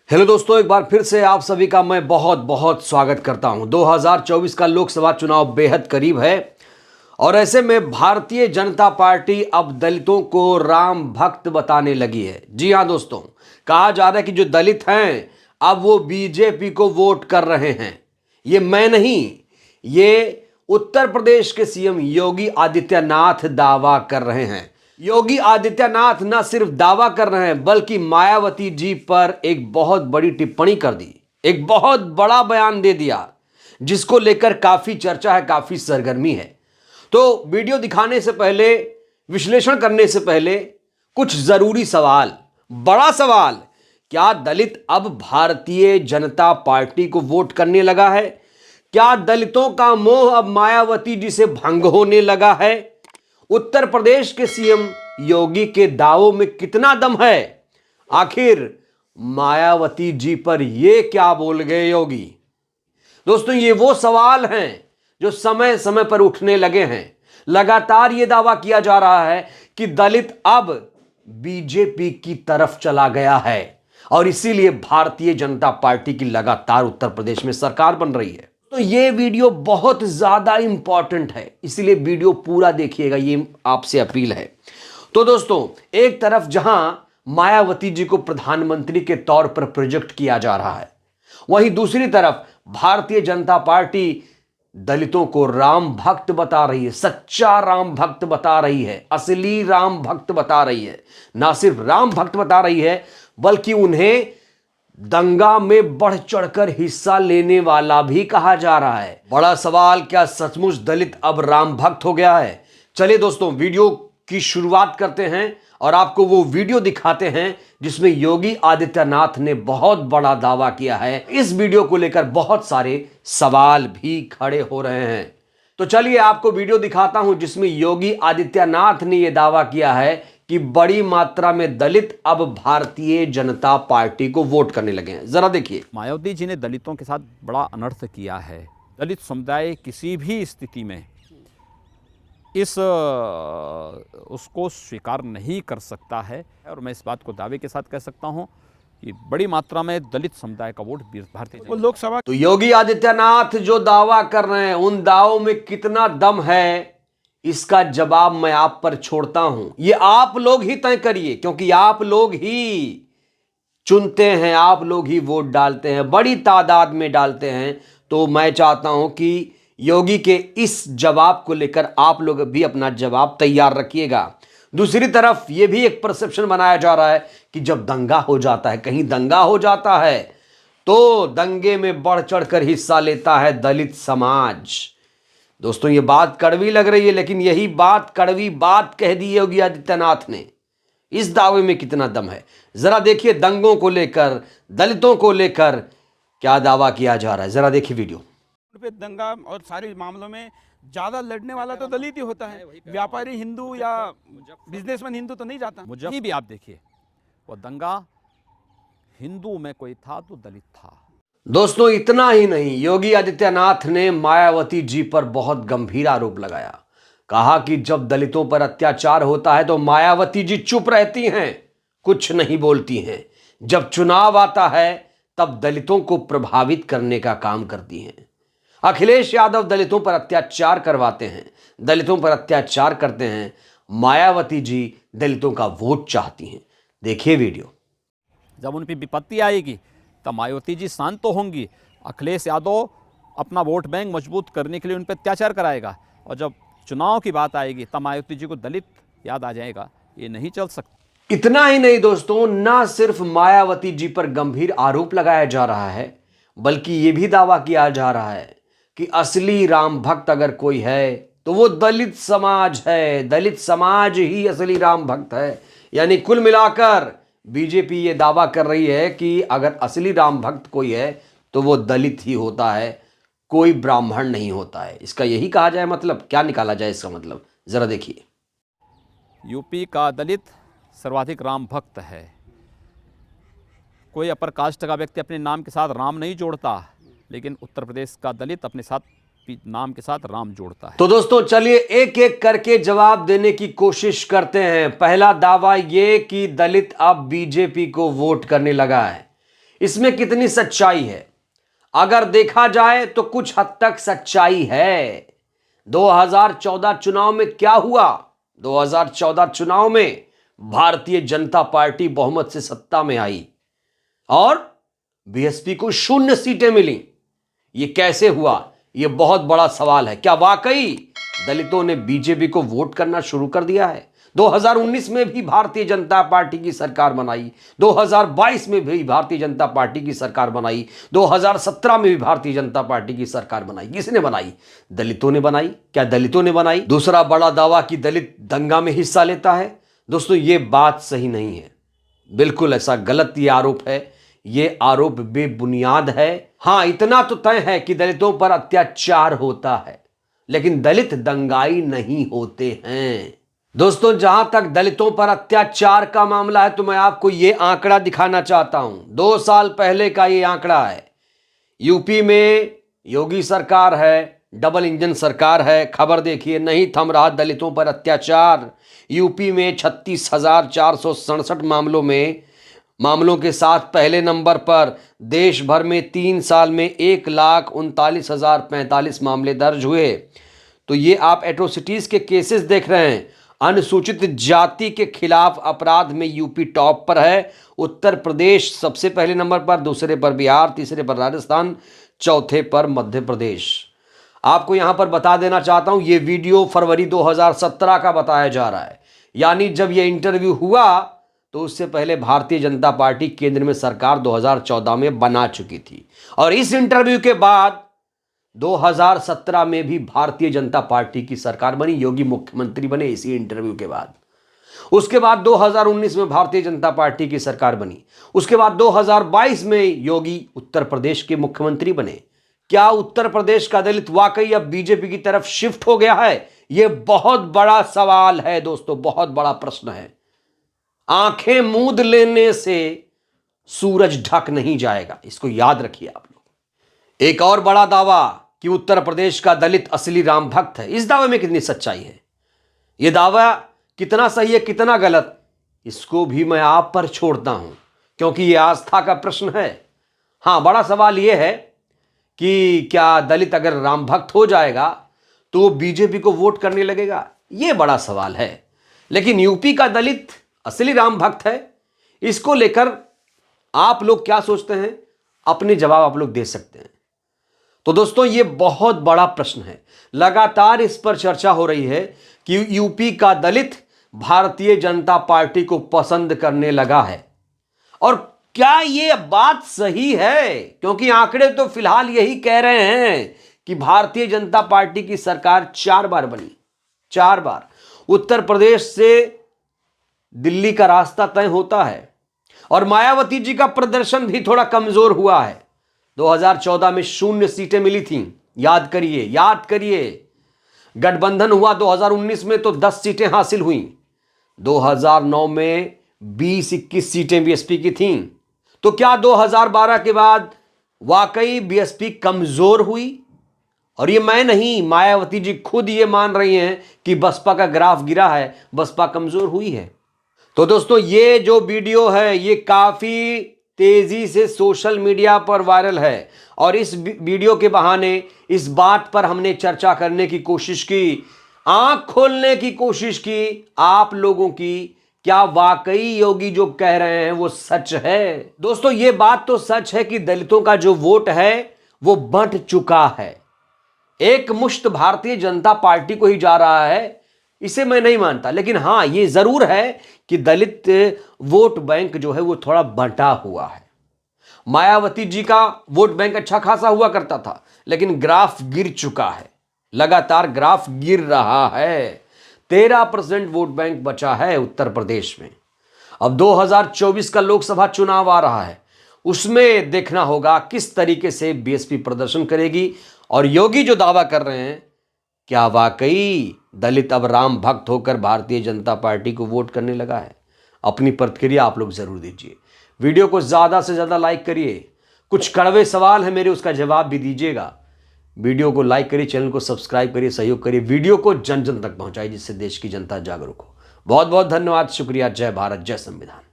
Hello दोस्तों, एक बार फिर से आप सभी का मैं बहुत बहुत स्वागत करता हूं। 2024 का लोकसभा चुनाव बेहद करीब है और ऐसे में भारतीय जनता पार्टी अब दलितों को राम भक्त बताने लगी है। जी हां दोस्तों, कहा जा रहा है कि जो दलित हैं अब वो बीजेपी को वोट कर रहे हैं। ये मैं नहीं, ये उत्तर प्रदेश के सीएम योगी आदित्यनाथ दावा कर रहे हैं। योगी आदित्यनाथ न सिर्फ दावा कर रहे हैं बल्कि मायावती जी पर एक बहुत बड़ी टिप्पणी कर दी, एक बहुत बड़ा बयान दे दिया जिसको लेकर काफी चर्चा है, काफी सरगर्मी है। तो वीडियो दिखाने से पहले, विश्लेषण करने से पहले कुछ जरूरी सवाल। बड़ा सवाल, क्या दलित अब भारतीय जनता पार्टी को वोट करने लगा है? क्या दलितों का मोह अब मायावती जी से भंग होने लगा है? उत्तर प्रदेश के सीएम योगी के दावों में कितना दम है? आखिर मायावती जी पर ये क्या बोल गए योगी? दोस्तों, ये वो सवाल हैं जो समय समय पर उठने लगे हैं। लगातार ये दावा किया जा रहा है कि दलित अब बीजेपी की तरफ चला गया है और इसीलिए भारतीय जनता पार्टी की लगातार उत्तर प्रदेश में सरकार बन रही है। तो ये वीडियो बहुत ज्यादा इंपॉर्टेंट है, इसीलिए वीडियो पूरा देखिएगा, ये आपसे अपील है। तो दोस्तों, एक तरफ जहां मायावती जी को प्रधानमंत्री के तौर पर प्रोजेक्ट किया जा रहा है, वहीं दूसरी तरफ भारतीय जनता पार्टी दलितों को राम भक्त बता रही है, सच्चा राम भक्त बता रही है, असली राम भक्त बता रही है। ना सिर्फ राम भक्त बता रही है बल्कि उन्हें दंगा में बढ़ चढ़कर हिस्सा लेने वाला भी कहा जा रहा है। बड़ा सवाल, क्या सचमुच दलित अब राम भक्त हो गया है? चलिए दोस्तों, वीडियो की शुरुआत करते हैं और आपको वो वीडियो दिखाते हैं जिसमें योगी आदित्यनाथ ने बहुत बड़ा दावा किया है। इस वीडियो को लेकर बहुत सारे सवाल भी खड़े हो रहे हैं। तो चलिए आपको वीडियो दिखाता हूं जिसमें योगी आदित्यनाथ ने यह दावा किया है कि बड़ी मात्रा में दलित अब भारतीय जनता पार्टी को वोट करने लगे हैं। जरा देखिए। मायावती जी ने दलितों के साथ बड़ा अनर्थ किया है। दलित समुदाय किसी भी स्थिति में उसको स्वीकार नहीं कर सकता है और मैं इस बात को दावे के साथ कह सकता हूं कि बड़ी मात्रा में दलित समुदाय का वोट भारतीय जनता लोकसभा। तो योगी आदित्यनाथ जो दावा कर रहे हैं उन दावों में कितना दम है, इसका जवाब मैं आप पर छोड़ता हूं। ये आप लोग ही तय करिए, क्योंकि आप लोग ही चुनते हैं, आप लोग ही वोट डालते हैं, बड़ी तादाद में डालते हैं। तो मैं चाहता हूं कि योगी के इस जवाब को लेकर आप लोग भी अपना जवाब तैयार रखिएगा। दूसरी तरफ यह भी एक परसेप्शन बनाया जा रहा है कि जब दंगा हो जाता है, कहीं दंगा हो जाता है, तो दंगे में बढ़ चढ़कर हिस्सा लेता है दलित समाज। दोस्तों, ये बात कड़वी लग रही है, लेकिन यही बात, कड़वी बात कह दी योगी आदित्यनाथ ने। इस दावे में कितना दम है, जरा देखिए। दंगों को लेकर, दलितों को लेकर क्या दावा किया जा रहा है, जरा देखिए वीडियो। पे दंगा और सारे मामलों में ज्यादा लड़ने वाला तो दलित ही होता है। व्यापारी हिंदू या बिजनेसमैन हिंदू तो नहीं जाता। मुझे भी आप देखिए, वो दंगा हिंदू में कोई था तो दलित था। दोस्तों, इतना ही नहीं, योगी आदित्यनाथ ने मायावती जी पर बहुत गंभीर आरोप लगाया। कहा कि जब दलितों पर अत्याचार होता है तो मायावती जी चुप रहती हैं, कुछ नहीं बोलती हैं। जब चुनाव आता है तब दलितों को प्रभावित करने का काम करती हैं। अखिलेश यादव दलितों पर अत्याचार करवाते हैं, दलितों पर अत्याचार करते हैं। मायावती जी दलितों का वोट चाहती हैं। देखिए वीडियो। जब उन पर विपत्ति आएगी तब मायावती जी शांत तो होंगी। अखिलेश यादव अपना वोट बैंक मजबूत करने के लिए उन पर अत्याचार कराएगा और जब चुनाव की बात आएगी तब मायावती जी को दलित याद आ जाएगा। ये नहीं चल सकता। इतना ही नहीं दोस्तों, ना सिर्फ मायावती जी पर गंभीर आरोप लगाया जा रहा है बल्कि यह भी दावा किया जा रहा है कि असली राम भक्त अगर कोई है तो वो दलित समाज है। दलित समाज ही असली राम भक्त है। यानी कुल मिलाकर बीजेपी ये दावा कर रही है कि अगर असली राम भक्त कोई है तो वो दलित ही होता है, कोई ब्राह्मण नहीं होता है। इसका यही कहा जाए, मतलब क्या निकाला जाए इसका मतलब, जरा देखिए। यूपी का दलित सर्वाधिक राम भक्त है। कोई अपर कास्ट का व्यक्ति अपने नाम के साथ राम नहीं जोड़ता, लेकिन उत्तर प्रदेश का दलित अपने साथ नाम के साथ राम जोड़ता है। तो दोस्तों, चलिए एक एक करके जवाब देने की कोशिश करते हैं। पहला दावा ये कि दलित अब बीजेपी को वोट करने लगा है। इसमें कितनी सच्चाई है? अगर देखा जाए तो कुछ हद तक सच्चाई है। 2014 चुनाव में क्या हुआ? 2014 चुनाव में भारतीय जनता पार्टी बहुमत से सत्ता में आई और बीएसपी को 0 सीटें मिली। यह कैसे हुआ? यह बहुत बड़ा सवाल है। क्या वाकई दलितों ने बीजेपी को वोट करना शुरू कर दिया है? 2019 में भी भारतीय जनता पार्टी की सरकार बनाई, 2022 में भी भारतीय जनता पार्टी की सरकार बनाई, 2017 में भी भारतीय जनता पार्टी की सरकार बनाई। किसने बनाई? दलितों ने बनाई। क्या दलितों ने बनाई? दूसरा बड़ा दावा कि दलित दंगा में हिस्सा लेता है। दोस्तों, यह बात सही नहीं है। बिल्कुल ऐसा गलत ये आरोप है। ये आरोप बेबुनियाद है। हां, इतना तो तय है कि दलितों पर अत्याचार होता है, लेकिन दलित दंगाई नहीं होते हैं। दोस्तों, जहां तक दलितों पर अत्याचार का मामला है तो मैं आपको यह आंकड़ा दिखाना चाहता हूं। 2 साल पहले का यह आंकड़ा है। यूपी में योगी सरकार है, डबल इंजन सरकार है। खबर देखिए, नहीं थम रहा दलितों पर अत्याचार। यूपी में 36,467 मामलों के साथ पहले नंबर पर देश भर में 3 साल में 1,39,045 मामले दर्ज हुए। तो ये आप एट्रोसिटीज के केसेस देख रहे हैं। अनुसूचित जाति के खिलाफ अपराध में यूपी टॉप पर है। उत्तर प्रदेश सबसे पहले नंबर पर, दूसरे पर बिहार, तीसरे पर राजस्थान, चौथे पर मध्य प्रदेश। आपको यहां पर बता देना चाहता हूं, यह वीडियो फरवरी 2017 का बताया जा रहा है। यानी जब यह इंटरव्यू हुआ तो उससे पहले भारतीय जनता पार्टी केंद्र में सरकार 2014 में बना चुकी थी। और इस इंटरव्यू के बाद 2017 में भी भारतीय जनता पार्टी की सरकार बनी, योगी मुख्यमंत्री बने इसी इंटरव्यू के बाद। उसके बाद 2019 में भारतीय जनता पार्टी की सरकार बनी। उसके बाद 2022 में योगी उत्तर प्रदेश के मुख्यमंत्री बने। क्या उत्तर प्रदेश का दलित वाकई अब बीजेपी की तरफ शिफ्ट हो गया है? यह बहुत बड़ा सवाल है दोस्तों, बहुत बड़ा प्रश्न है। आंखें मूंद लेने से सूरज ढक नहीं जाएगा, इसको याद रखिए आप लोग। एक और बड़ा दावा कि उत्तर प्रदेश का दलित असली राम भक्त है। इस दावे में कितनी सच्चाई है? यह दावा कितना सही है, कितना गलत, इसको भी मैं आप पर छोड़ता हूं, क्योंकि यह आस्था का प्रश्न है। हां, बड़ा सवाल यह है कि क्या दलित अगर राम भक्त हो जाएगा तो वो बीजेपी को वोट करने लगेगा? यह बड़ा सवाल है। लेकिन यूपी का दलित असली राम भक्त है, इसको लेकर आप लोग क्या सोचते हैं? अपने जवाब आप लोग दे सकते हैं। तो दोस्तों, यह बहुत बड़ा प्रश्न है। लगातार इस पर चर्चा हो रही है कि यूपी का दलित भारतीय जनता पार्टी को पसंद करने लगा है। और क्या यह बात सही है? क्योंकि आंकड़े तो फिलहाल यही कह रहे हैं कि भारतीय जनता पार्टी की सरकार 4 बार बनी, 4 बार। उत्तर प्रदेश से दिल्ली का रास्ता तय होता है और मायावती जी का प्रदर्शन भी थोड़ा कमजोर हुआ है। 2014 में 0 सीटें मिली थीं, याद करिए। गठबंधन हुआ 2019 में तो 10 सीटें हासिल हुई। 2009 में 20-21 सीटें बीएसपी की थीं। तो क्या 2012 के बाद वाकई बीएसपी कमजोर हुई? और ये मैं नहीं, मायावती जी खुद ये मान रही हैं कि बसपा का ग्राफ गिरा है, बसपा कमजोर हुई है। तो दोस्तों, ये जो वीडियो है ये काफी तेजी से सोशल मीडिया पर वायरल है और इस वीडियो के बहाने इस बात पर हमने चर्चा करने की कोशिश की, आंख खोलने की कोशिश की आप लोगों की, क्या वाकई योगी जो कह रहे हैं वो सच है? दोस्तों, ये बात तो सच है कि दलितों का जो वोट है वो बंट चुका है। एक मुश्त भारतीय जनता पार्टी को ही जा रहा है, इसे मैं नहीं मानता। लेकिन हां, ये जरूर है कि दलित वोट बैंक जो है वो थोड़ा बंटा हुआ है। मायावती जी का वोट बैंक अच्छा खासा हुआ करता था, लेकिन ग्राफ गिर चुका है, लगातार ग्राफ गिर रहा है। 13% वोट बैंक बचा है उत्तर प्रदेश में। अब 2024 का लोकसभा चुनाव आ रहा है, उसमें देखना होगा किस तरीके से बीएसपी प्रदर्शन करेगी और योगी जो दावा कर रहे हैं, क्या वाकई दलित अब राम भक्त होकर भारतीय जनता पार्टी को वोट करने लगा है? अपनी प्रतिक्रिया आप लोग जरूर दीजिए। वीडियो को ज्यादा से ज्यादा लाइक करिए। कुछ कड़वे सवाल है मेरे, उसका जवाब भी दीजिएगा। वीडियो को लाइक करिए, चैनल को सब्सक्राइब करिए, सहयोग करिए, वीडियो को जन जन तक पहुंचाइए जिससे देश की जनता जागरूक हो। बहुत बहुत धन्यवाद, शुक्रिया। जय भारत, जय संविधान।